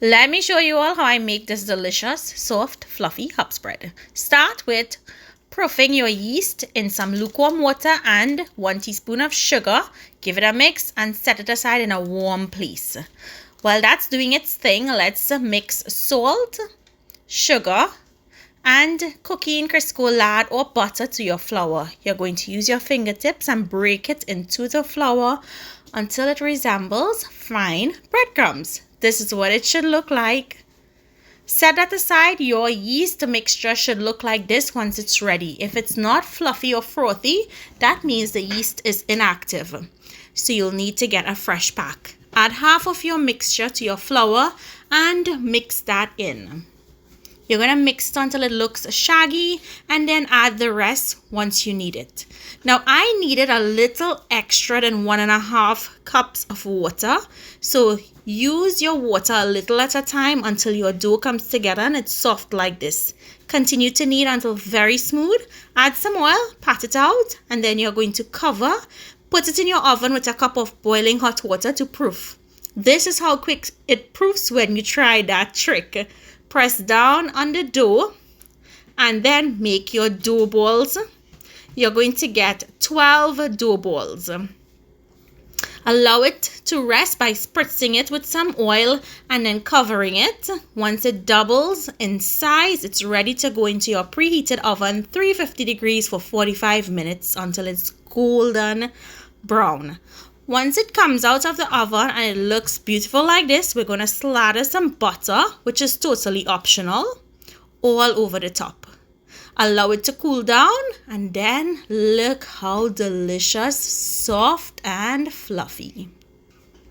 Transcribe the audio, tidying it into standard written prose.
Let me show you all how I make this delicious, soft, fluffy hop spread. Start with proofing your yeast in some lukewarm water and 1 teaspoon of sugar. Give it a mix and set it aside in a warm place. While that's doing its thing, let's mix salt, sugar, and cooking crisco lard or butter to your flour. You're going to use your fingertips and break it into the flour until it resembles fine breadcrumbs. This is what it should look like. Set that aside. Your yeast mixture should look like this once it's ready. If it's not fluffy or frothy, that means the yeast is inactive. So you'll need to get a fresh pack. Add half of your mixture to your flour and mix that in. You're going to mix it until it looks shaggy and then add the rest once you need it. Now I needed a little extra than 1.5 cups of water. So use your water a little at a time until your dough comes together and it's soft like this. Continue to knead until very smooth. Add some oil, pat it out, and then you're going to cover. Put it in your oven with a cup of boiling hot water to proof. This is how quick it proofs when you try that trick. Press down on the dough and then make your dough balls. You're going to get 12 dough balls. Allow it to rest by spritzing it with some oil and then covering it. Once it doubles in size, it's ready to go into your preheated oven, 350 degrees for 45 minutes until it's golden brown. Once it comes out of the oven and it looks beautiful like this, we're going to slather some butter, which is totally optional, all over the top. Allow it to cool down and then look how delicious, soft and fluffy.